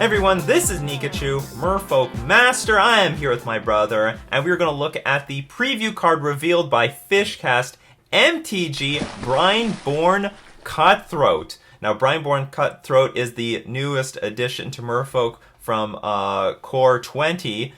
Everyone, this is Nikachu, Merfolk Master. I am here with my brother, and we're going to look at the preview card revealed by Fishcast, MTG Brineborne Cutthroat. Now, Brineborne Cutthroat is the newest addition to Merfolk from Core 20.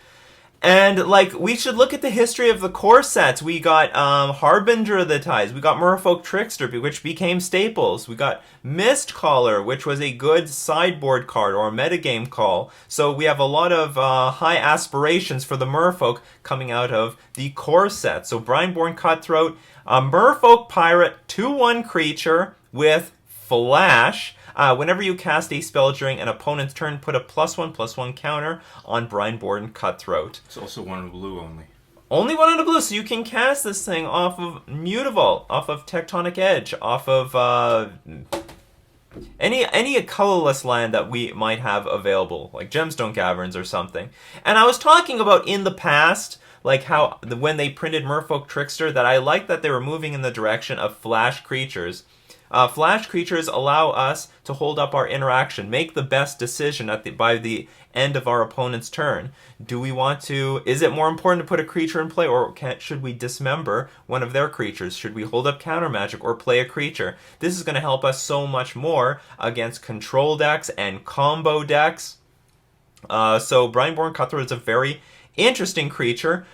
And, we should look at the history of the core sets. We got Harbinger of the Tides. We got Merfolk Trickster, which became staples. We got Mistcaller, which was a good sideboard card or a metagame call. So we have a lot of high aspirations for the Merfolk coming out of the core set. So Brineborne Cutthroat, a Merfolk Pirate 2/1 creature with Flash. Whenever you cast a spell during an opponent's turn, put a +1/+1 counter on Brineborne Cutthroat. It's also one in blue only. Only one in a blue, so you can cast this thing off of Mutavault, off of Tectonic Edge, off of any colorless land that we might have available, like Gemstone Caverns or something. And I was talking about in the past, how when they printed Merfolk Trickster, that I like that they were moving in the direction of flash creatures. Flash creatures allow us to hold up our interaction, make the best decision by the end of our opponent's turn. Do we want to? Is it more important to put a creature in play, or should we dismember one of their creatures? Should we hold up counter magic or play a creature? This is going to help us so much more against control decks and combo decks. So Brineborne Cutthroat is a very interesting creature.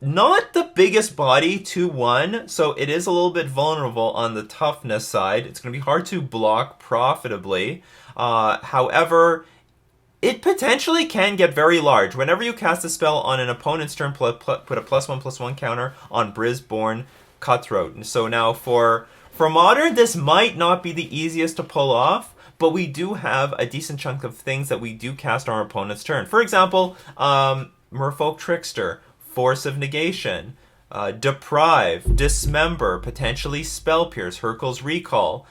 Not the biggest body, 2/1, so it is a little bit vulnerable on the toughness side. It's going to be hard to block profitably. However, it potentially can get very large. Whenever you cast a spell on an opponent's turn, put a +1/+1 counter on Brineborne Cutthroat. So now for Modern, this might not be the easiest to pull off, but we do have a decent chunk of things that we do cast on our opponent's turn. For example, Merfolk Trickster, Force of Negation, Deprive, Dismember, potentially Spell Pierce, Hurkyl's Recall.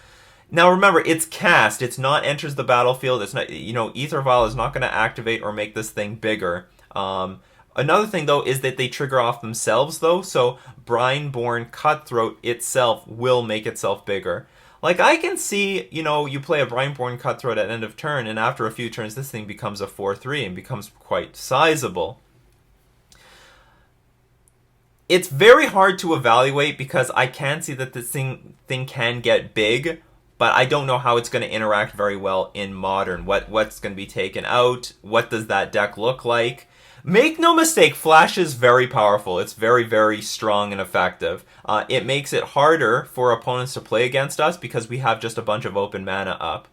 Now remember, it's cast, it's not enters the battlefield, it's not, Aether Vial is not going to activate or make this thing bigger. Another thing, though, is that they trigger off themselves, though, so Brineborne Cutthroat itself will make itself bigger. I can see, you play a Brineborne Cutthroat at end of turn, and after a few turns, this thing becomes a 4/3 and becomes quite sizable. It's very hard to evaluate because I can see that this thing can get big, but I don't know how it's going to interact very well in Modern. What's going to be taken out? What does that deck look like? Make no mistake, Flash is very powerful. It's very, very strong and effective. It makes it harder for opponents to play against us because we have just a bunch of open mana up.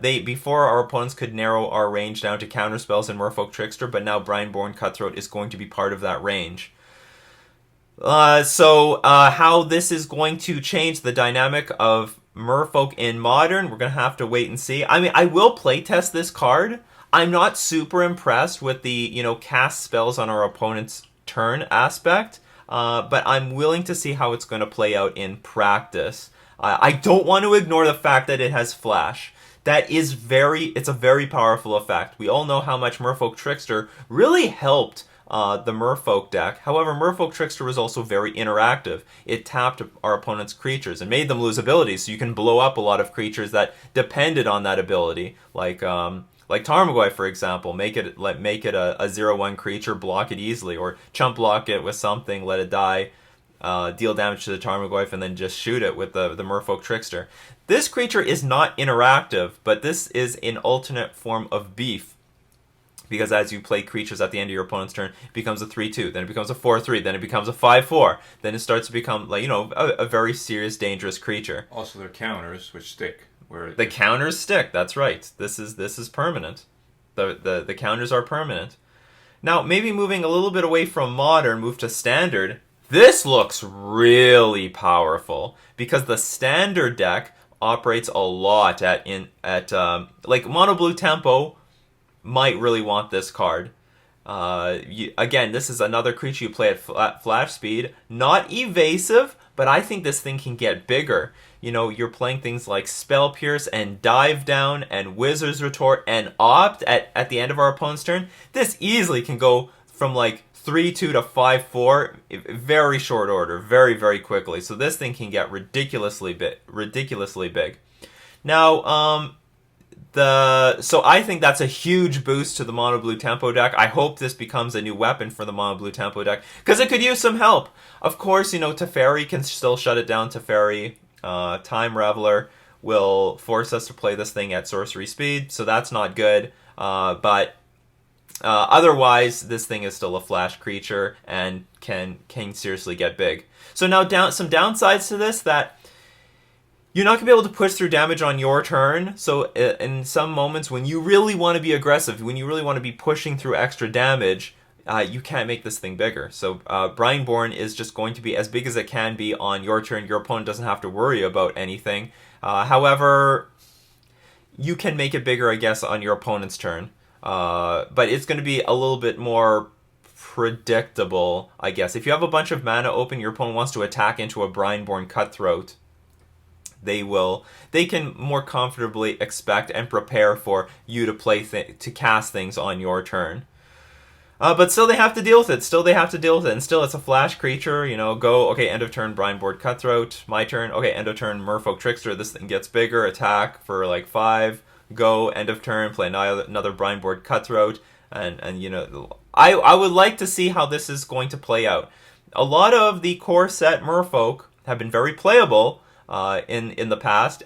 Before our opponents could narrow our range down to counterspells and Merfolk Trickster, but now Brineborne Cutthroat is going to be part of that range. How this is going to change the dynamic of Merfolk in Modern, we're going to have to wait and see. I mean, I will playtest this card. I'm not super impressed with the, cast spells on our opponent's turn aspect, but I'm willing to see how it's going to play out in practice. I don't want to ignore the fact that it has Flash. It's a very powerful effect. We all know how much Merfolk Trickster really helped the Merfolk deck. However, Merfolk Trickster was also very interactive. It tapped our opponent's creatures and made them lose abilities, so you can blow up a lot of creatures that depended on that ability, like Tarmogoyf, for example. Make it a 0/1 creature, block it easily, or chump block it with something, let it die, deal damage to the Tarmogoyf, and then just shoot it with the Merfolk Trickster. This creature is not interactive, but this is an alternate form of beef. Because as you play creatures at the end of your opponent's turn, it becomes a 3/2, then it becomes a 4/3, then it becomes a 5/4, then it starts to become a very serious, dangerous creature. Also, there are counters which stick. The counters stick. That's right. This is permanent. The counters are permanent. Now, maybe moving a little bit away from Modern, move to Standard. This looks really powerful because the Standard deck operates a lot at Mono Blue Tempo might really want this card. Again, this is another creature you play at flash speed. Not evasive, but I think this thing can get bigger. You're playing things like Spell Pierce and Dive Down and Wizard's Retort and Opt at the end of our opponent's turn. This easily can go from 3/2 to 5/4, very short order, very, very quickly. So this thing can get ridiculously big. Now, So I think that's a huge boost to the mono blue tempo deck. I hope this becomes a new weapon for the mono blue tempo deck because it could use some help. Of course, Teferi can still shut it down. Teferi, Time Reveler will force us to play this thing at sorcery speed, so that's not good. But otherwise, this thing is still a flash creature and can seriously get big. So now some downsides to this that you're not going to be able to push through damage on your turn. So in some moments when you really want to be aggressive, when you really want to be pushing through extra damage, you can't make this thing bigger. So Brineborn is just going to be as big as it can be on your turn. Your opponent doesn't have to worry about anything. However, you can make it bigger, I guess, on your opponent's turn. But it's going to be a little bit more predictable, I guess. If you have a bunch of mana open, your opponent wants to attack into a Brineborne Cutthroat, they can more comfortably expect and prepare for you to to cast things on your turn. But still they have to deal with it. And still it's a flash creature, okay, end of turn, Brineborne Cutthroat, my turn, okay, end of turn, Merfolk Trickster, this thing gets bigger, attack for like 5, go, end of turn, play another Brineborne Cutthroat, and I would like to see how this is going to play out. A lot of the core set Merfolk have been very playable, in the past.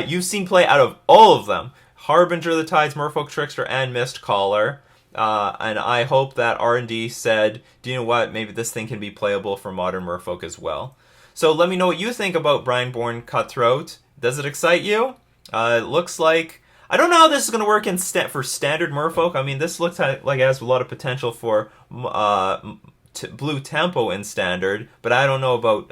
You've seen play out of all of them: Harbinger of the Tides, Merfolk Trickster, and Mistcaller. And I hope that R&D said, do you know what? Maybe this thing can be playable for modern Merfolk as well. So let me know what you think about Brineborne Cutthroat. Does it excite you? It looks like, I don't know how this is going to work for standard Merfolk. I mean, this looks like it has a lot of potential for blue tempo in standard, but I don't know about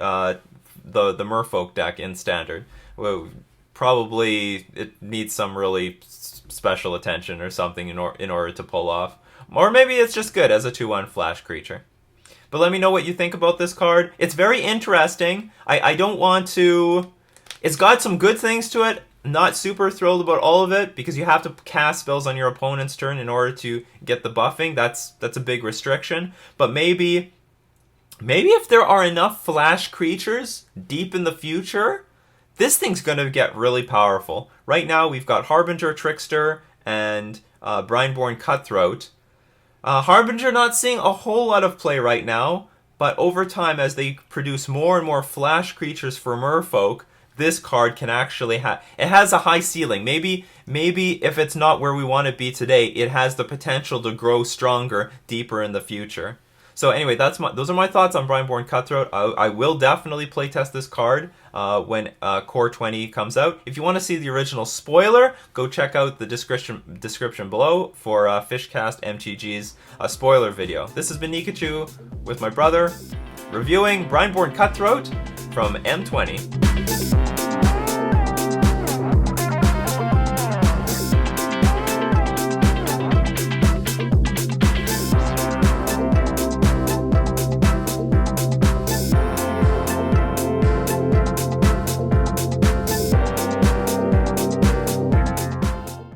the Merfolk deck in standard. Well, probably it needs some really special attention or something in order to pull off. Or maybe it's just good as a 2/1 flash creature. But let me know what you think about this card. It's very interesting. I don't want to... It's got some good things to it. Not super thrilled about all of it because you have to cast spells on your opponent's turn in order to get the buffing. That's a big restriction. But maybe if there are enough flash creatures deep in the future, this thing's going to get really powerful. Right now, we've got Harbinger, Trickster, and Brineborne Cutthroat. Harbinger not seeing a whole lot of play right now, but over time, as they produce more and more flash creatures for Merfolk, this card can actually it has a high ceiling. Maybe if it's not where we want to be today, it has the potential to grow stronger deeper in the future. So anyway, those are my thoughts on Brineborne Cutthroat. I will definitely playtest this card when Core 20 comes out. If you want to see the original spoiler, go check out the description below for Fishcast MTG's spoiler video. This has been Nikachu with my brother reviewing Brineborne Cutthroat from M20.